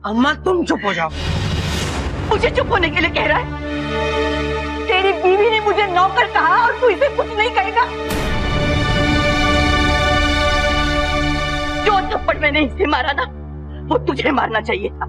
अम्मा तुम चुप हो जाओ। मुझे चुप होने के लिए कह रहा है? तेरी बीवी ने मुझे नौकर कहा और तू इसे कुछ नहीं कहेगा? जो थप्पड़ मैंने इसे मारा ना, वो तुझे मारना चाहिए था।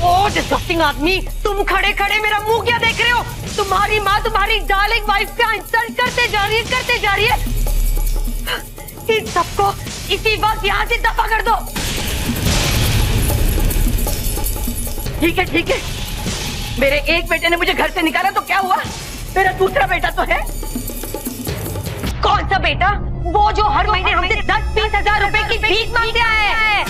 ओ डिस्गस्टिंग आदमी, तुम खड़े खड़े मेरा मुंह क्या देख रहे हो? तुम्हारी माँ तुम्हारी डार्लिंग वाइफ का इंसल्ट करते जा रही है। इन सबको इसी वक्त यहाँ से दफा कर दो। ठीक है। मेरे एक बेटे ने मुझे घर से निकाला तो क्या हुआ? मेरा दूसरा बेटा तो है। कौन सा बेटा? वो जो हर महीने हमसे 10-20 हजार रुपए की भीख मांगते आया है।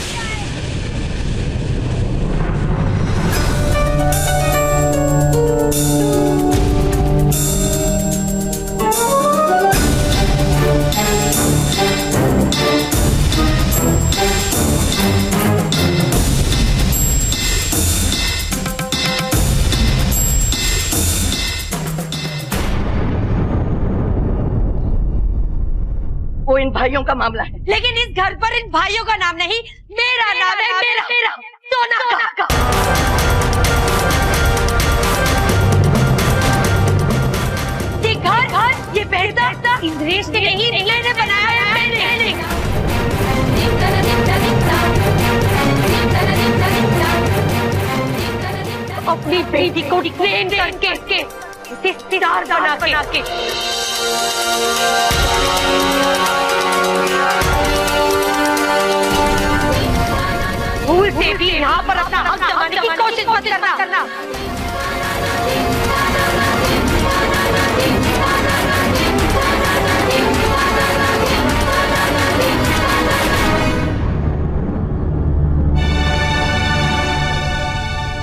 वो इन भाइयों का मामला है। लेकिन इस घर पर इन भाइयों का नाम नहीं, मेरा नाम है, मेरा सोना का। ये घर, ये पैसा इंद्रेश के नहीं मैंने बनाया है। मैंने अपनी बेटी को ट्रेन करके इसे सितार बना के भूल से भी यहाँ पर अपना हक जमाने की कोशिश मत करना।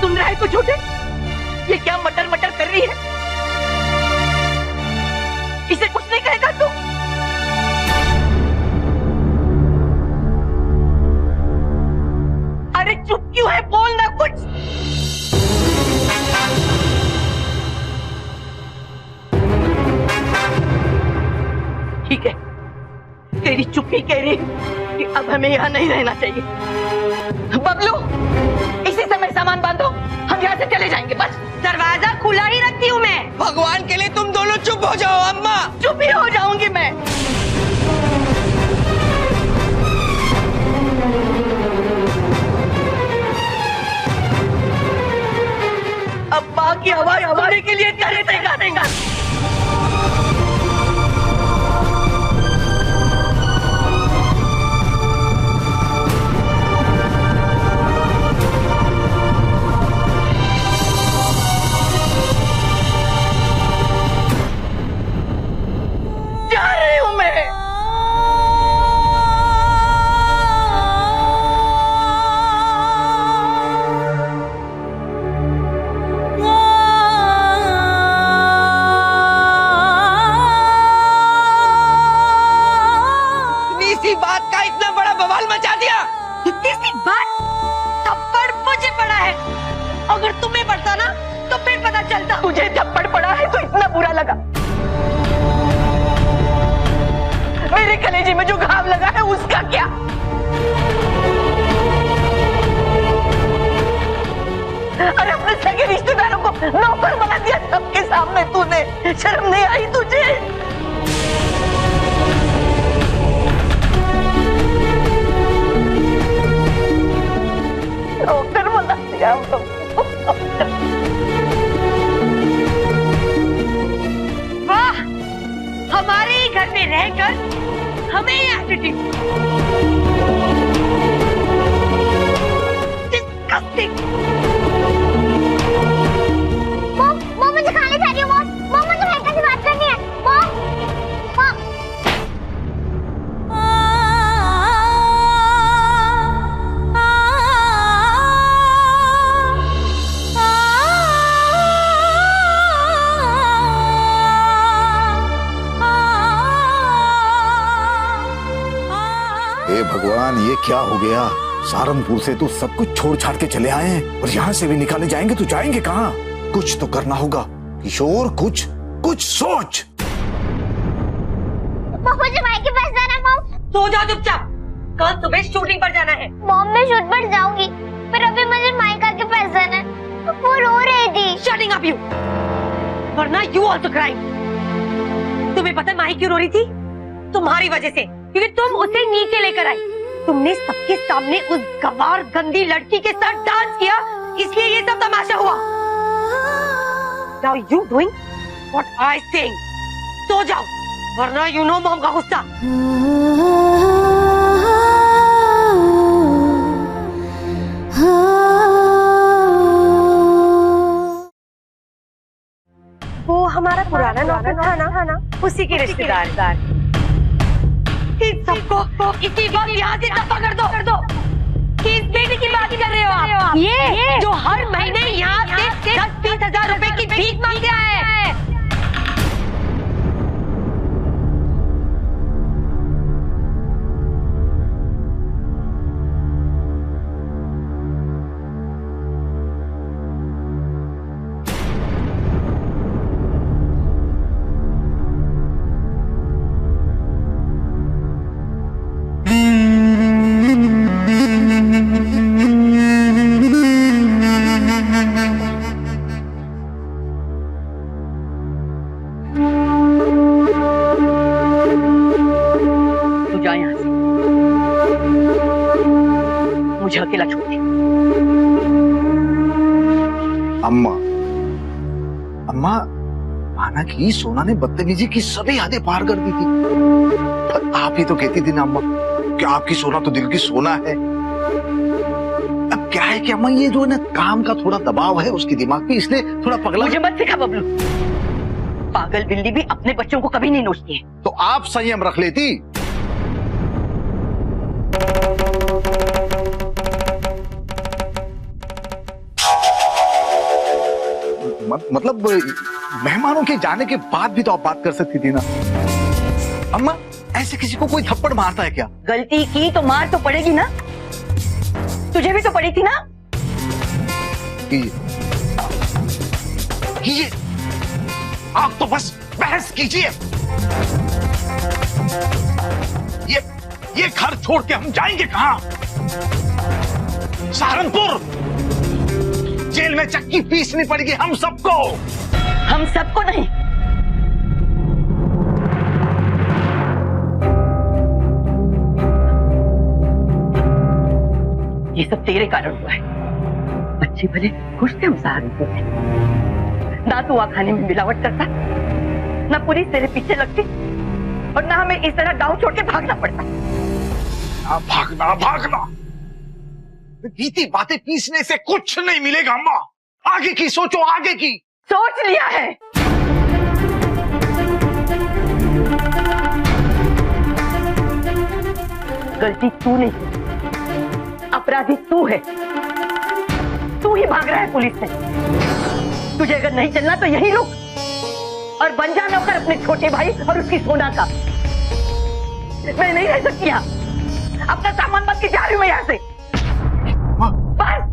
सुन रहा है तू झूठे? ये क्या मटर मटर कर रही है? इसे कुछ नहीं कहेगा तू? अरे चुप क्यों है? बोल ना कुछ। ठीक है, तेरी चुप्पी कह रही है कि अब हमें यहाँ नहीं रहना चाहिए। बबलू, इसी समय सामान बांधो, हम यहाँ से चले जाएंगे। बस दरवाजा खुला ही रखती हूँ मैं। भगवान के लिए तुम दोनों चुप हो जाओ अम्मा। चुप ही हो जाऊंगी मैं। अब माँ की आवाज सुनने के लिए करे देगा। जा रही हूँ मैं। इसी बात का इतना बड़ा बवाल मचा दिया। इसी बात? थप्पड़ मुझे पड़ा है। अगर तुम्हें पड़ता ना तो फिर पता चलता। तुझे थप्पड़ पड़ा है तो इतना बुरा लगा? मेरे कलेजे में जो घाव लगा है उसका क्या? अरे अपने सगे रिश्तेदारों को नौकर बना दिया सबके सामने तूने। शर्म नहीं आई तुझे? नौकर बना दिया हम सबको। वाह, हमारे ही घर में रहकर हमें ही एटीट्यूड। डिस्गस्टिंग। मॉम मुझे खाना चाहिए। मॉम मुझे भैया से बात करनी है। मॉम हे भगवान, ये क्या हो गया? सहारनपुर से तो सब कुछ छोड़ छाड़ के चले आए हैं और यहाँ से भी निकाले जाएंगे तो जाएंगे कहाँ? कुछ तो करना होगा किशोर, कुछ सोच। मुझे भाई के पास जाना। सो जाओ चुपचाप, कल सुबह शूटिंग पर जाना है। मॉम मैं शूट पर जाऊंगी, पर अभी मुझे माइका के पास जाना है। वो रो रही थी। शटिंग अप यू, वरना यू आल्सो क्राइंग। तुम्हें पता है माही क्यों रो रही थी? तुम्हारी वजह से, क्योंकि तुम उसे नीचे लेकर आई। तुमने सबके सामने उस गवार गंदी लड़की के साथ डांस किया, इसलिए ये सब तमाशा हुआ। Now you doing what I say? सो जाओ, वरना यू नो मॉम का गुस्सा। वो हमारा पुराना नौकर था ना, उसी के रिश्तेदार। इन सबको इसी वक्त यहाँ से दफा कर दो। किस बेटी की बात कर रहे हो आप? ये जो हर महीने यहाँ से 10-20 हजार रुपए की भीख मांग रहा है। मुझे अकेला छोड़ दे। अम्मा, माना कि सोना ने बदतमीजी की सभी हदें पार कर दी थी। पर आप ही तो कहती थी ना अम्मा कि आपकी सोना तो दिल की सोना है। अब क्या है कि अम्मा ये जो है ना काम का थोड़ा दबाव है उसके दिमाग पे, इसलिए थोड़ा पगला। मुझे मत सिखा बबलू, पागल बिल्ली भी अपने बच्चों को कभी नहीं नोचती है। तो आप संयम रख लेती। मतलब मेहमानों के जाने के बाद भी तो आप बात कर सकती थी ना अम्मा। ऐसे किसी को कोई थप्पड़ मारता है क्या? गलती की तो मार तो पड़ेगी ना, तुझे भी तो पड़ी थी ना। कीजिए, आप तो बस बहस कीजिए। ये घर छोड़ के हम जाएंगे कहां? सहारनपुर जेल में चक्की पीसनी पड़ेगी हम सबको। हम सबको नहीं, ये सब तेरे कारण हुआ है। बच्चे भले खुश थे हम सहारनपुर में, ना तो वहां खाने में मिलावट करता, ना पुलिस तेरे पीछे लगती, और ना हमें इस तरह गांव छोड़ के भागना पड़ता। भागना बीती बातें पीसने से कुछ नहीं मिलेगा अम्मा। आगे की सोचो, आगे की। सोच लिया है। गलती तू नहीं, अपराधी तू है। तू ही भाग रहा है पुलिस से। तुझे अगर नहीं चलना तो यही रुक और बन जा नौकर अपने छोटे भाई और उसकी सोना का। मैं नहीं रह सकती यहाँ, अपना सामान मत के जा रही हूँ मैं यहाँ से। बस।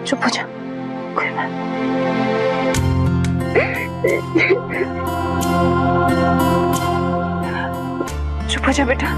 चुप हो जा, कोई बात। चुप हो जा बेटा।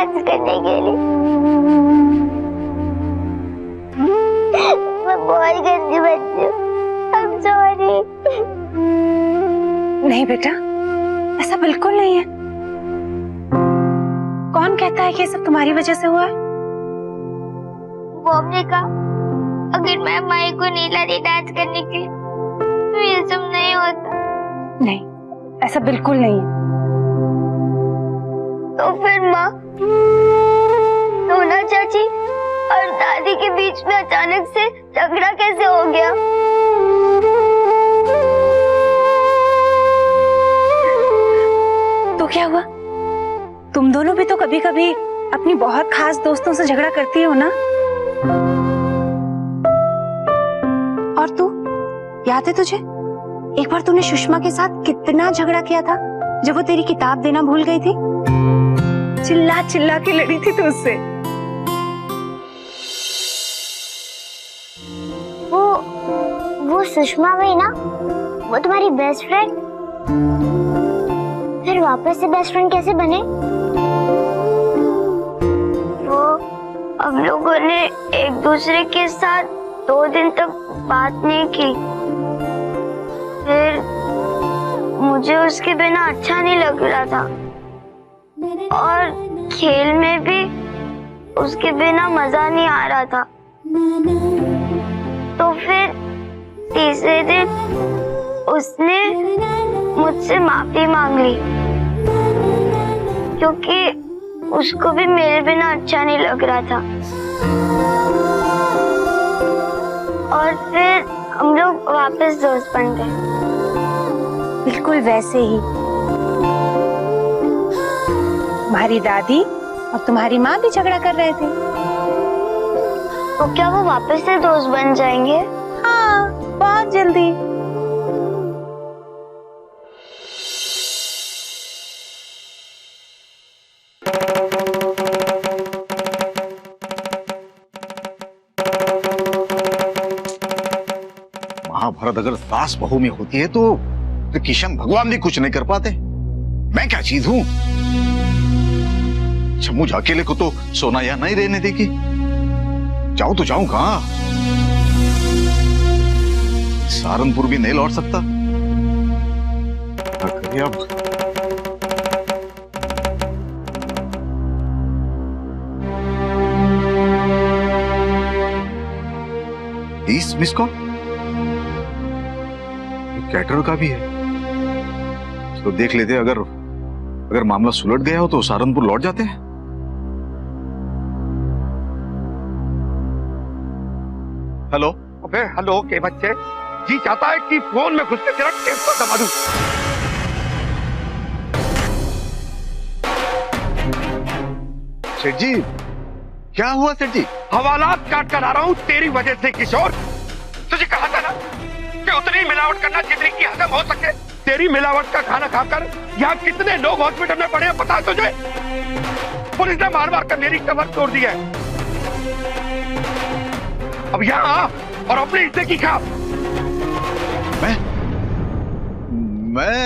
डांस करने के लिए। मैं बहुत गंदी बच्ची हूँ, I'm sorry। नहीं बेटा, ऐसा बिल्कुल नहीं है। कौन कहता है कि ये सब तुम्हारी वजह से हुआ है? मॉम ने कहा अगर मैं माई को नहीं लाती डांस करने के लिए तो ये सब नहीं होता। नहीं, ऐसा बिल्कुल नहीं है। तो फिर माँ, सोना चाची और दादी के बीच में अचानक से झगड़ा कैसे हो गया? तो क्या हुआ? तुम दोनों भी तो कभी कभी अपनी बहुत खास दोस्तों से झगड़ा करती हो ना? और तू, याद है तुझे एक बार तूने सुषमा के साथ कितना झगड़ा किया था जब वो तेरी किताब देना भूल गई थी? चिल्ला चिल्ला के लड़ी थी तू उससे। वो सुषमा गई ना, वो तुम्हारी बेस्ट फ्रेंड, फिर वापस से बेस्ट फ्रेंड कैसे बने? वो हम लोगों ने एक दूसरे के साथ 2 दिन तक बात नहीं की। फिर मुझे उसके बिना अच्छा नहीं लग रहा था और खेल में भी उसके बिना मजा नहीं आ रहा था। तो फिर तीसरे दिन उसने मुझसे माफी मांग ली क्योंकि उसको भी मेरे बिना अच्छा नहीं लग रहा था। और फिर हम लोग वापस दोस्त बन गए। बिल्कुल वैसे ही तुम्हारी दादी और तुम्हारी माँ भी झगड़ा कर रहे थे। तो क्या वो वापस से दोस्त बन जाएंगे? हाँ, बहुत जल्दी। महाभारत अगर सास बहू में होती है तो किशन भगवान भी कुछ नहीं कर पाते। मैं क्या चीज हूं? मुझ अकेले को तो सोना यहाँ नहीं रहने देगी। जाऊं तो जाऊं कहां? सहारनपुर भी नहीं लौट सकता। क्या करें अब? इस मिस कॉल कैटर का भी है, तो देख लेते। अगर मामला सुलट गया हो तो सहारनपुर लौट जाते हैं। हेलो। अबे हेलो के बच्चे, जी चाहता है कि फोन में घुस के तेरा टेप को दबा दूं। सेठ जी, क्या हुआ सेठ जी? हवालात काट कर आ रहा हूँ तेरी वजह से किशोर। तुझे कहा था ना कि उतनी मिलावट करना जितनी की हजम हो सके। तेरी मिलावट का खाना खाकर यहाँ कितने लोग हॉस्पिटल में पड़े हैं पता है तुझे? पुलिस ने मार मार कर मेरी कमर तोड़ दी है। अब यहाँ आ और अपने हिस्से की खा। मैं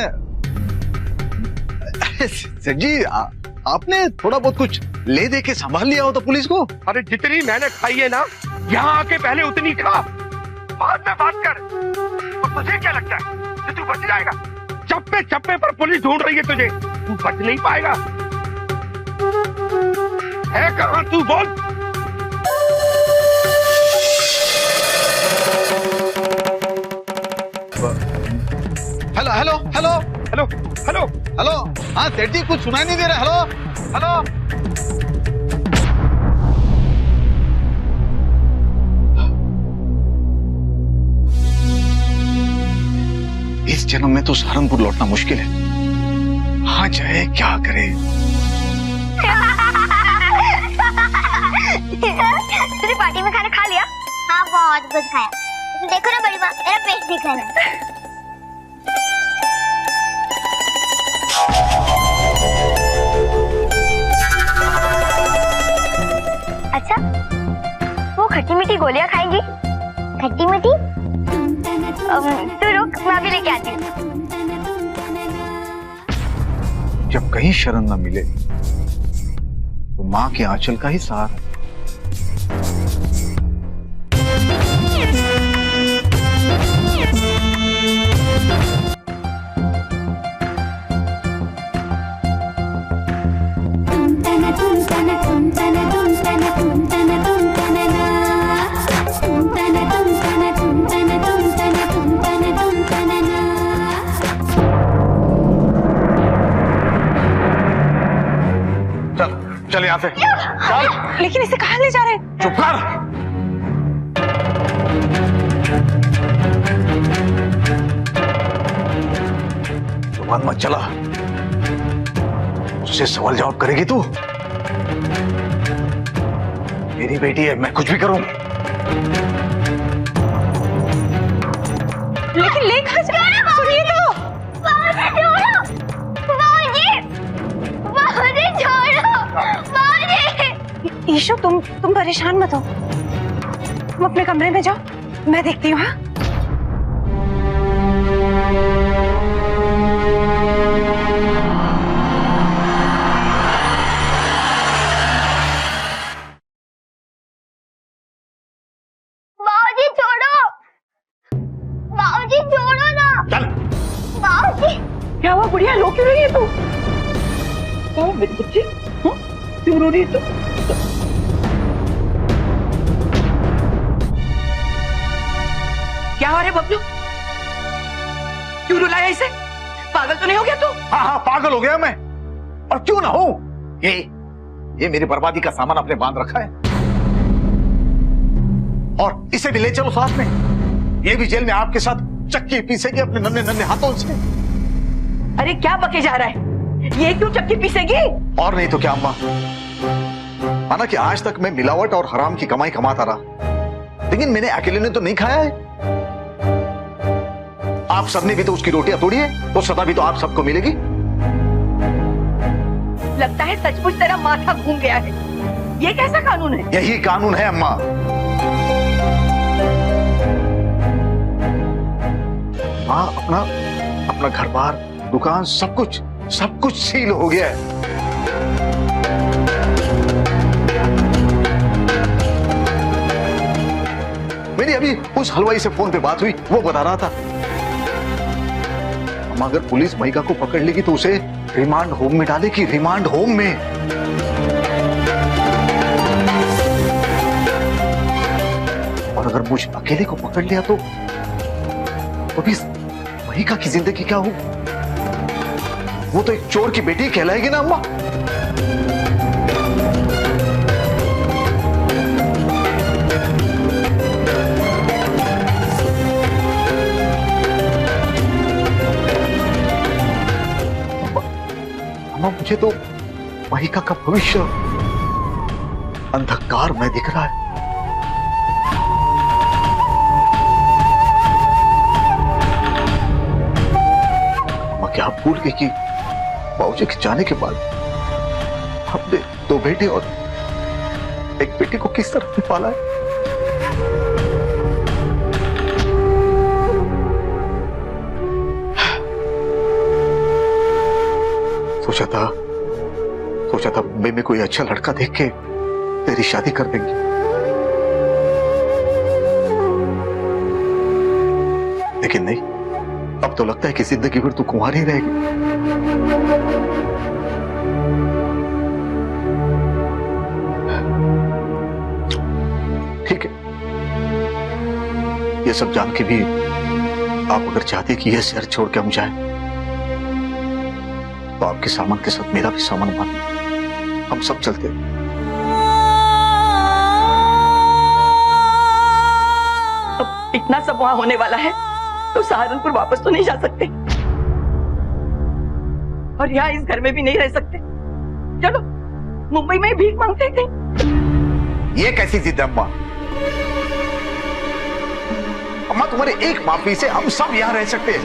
सेठ जी, आपने थोड़ा बहुत कुछ ले दे के संभाल लिया हो तो पुलिस को। अरे जितनी मैंने खाई है ना, यहाँ आके पहले उतनी खा, बाद में बात कर। और तुझे क्या लगता है कि तू बच जाएगा? चप्पे चप्पे पर पुलिस ढूंढ रही है तुझे, तू बच नहीं पाएगा। है कहाँ तू? बोल। Hello hello hello hello hello hello. हाँ सेठ जी, कुछ सुनाई नहीं दे रहा। Hello hello. इस जन्म में तो सहारनपुर लौटना मुश्किल है। हाँ जाए क्या करे? तूने पार्टी में खाना खा लिया? हाँ, बहुत कुछ खाया। देखो ना बड़ी माँ, मेरा पेट दिख रहा है। अच्छा, वो खट्टी मीठी गोलियां खाएगी? खट्टी मीठी? तू रुक, मैं अभी लेके आती हूँ। जब कहीं शरण न मिले तो माँ के आंचल का ही सहारा है। चल यहाँ से चल। लेकिन इसे कहाँ ले जा रहे हैं? चुप कर। जुबान मत चला, उससे सवाल जवाब करेगी तू? मेरी बेटी है, मैं कुछ भी करूं। लेकिन ले कहाँ जा रहे हैं? सुनिए तो। ईशु तुम परेशान मत हो, तुम अपने कमरे में जाओ, मैं देखती हूँ। हाँ बाबूजी छोड़ो, बाबूजी छोड़ो ना। चल। बाबूजी क्या हुआ बुढ़िया, रो क्यों रही है तू? क्या हुआ मेरी बच्ची, क्यों रो रही है तू? क्या हो रहा है बबलू, क्यों रुलाया इसे? पागल तो नहीं हो गया तू? हाँ हाँ पागल हो गया मैं, और क्यों ना हो। ये मेरी बर्बादी का सामान आपने बांध रखा है, और इसे भी ले चलो साथ में। ये भी जेल में आपके साथ चक्की पीसेगी अपने नन्हे नन्हे हाथों से। अरे क्या बके जा रहा है, ये क्यों चक्की पीसेगी? और नहीं तो क्या अम्मा, माना कि आज तक मैं मिलावट और हराम की कमाई कमाता रहा, लेकिन मैंने अकेले ने तो नहीं खाया है। आप सबने भी तो उसकी रोटियां तोड़ी है, तो सदा भी तो आप सबको मिलेगी। लगता है सचमुच तेरा माथा घूम गया है। ये कैसा कानून है? यही कानून है अम्मा। हाँ, अपना घर बार, दुकान, सब कुछ सील हो गया है। मेरी अभी उस हलवाई से फोन पे बात हुई, वो बता रहा था अगर पुलिस महिका को पकड़ लेगी तो उसे रिमांड होम में डालेगी, रिमांड होम में। और अगर मुझ अकेले को पकड़ लिया तो भी महिका की जिंदगी क्या हो? वो तो एक चोर की बेटी कहलाएगी ना अम्मा। मुझे तो महिका का भविष्य अंधकार में दिख रहा है। मैं क्या भूल गई कि बाबूजी के जाने के बाद हमने 2 बेटे और एक बेटी को किस तरह से पाला है। सोचा था मुंबई में कोई अच्छा लड़का देख के तेरी शादी कर देंगे, लेकिन नहीं, अब तो लगता है कि जिंदगी भर तू कुंवारी रहेगी। ठीक है, ये सब जान के भी आप अगर चाहते कि यह शहर छोड़ के हम जाएं, तो आपके सामान के साथ मेरा भी सामान मान, हम सब चलते। अब इतना सब वहां होने वाला है तो सहारनपुर वापस तो नहीं जा सकते, और यहाँ इस घर में भी नहीं रह सकते। चलो मुंबई में भीख मांगते थे। ये कैसी जिद है अम्मा? अम्मा तुम्हारे एक माफी से हम सब यहाँ रह सकते हैं।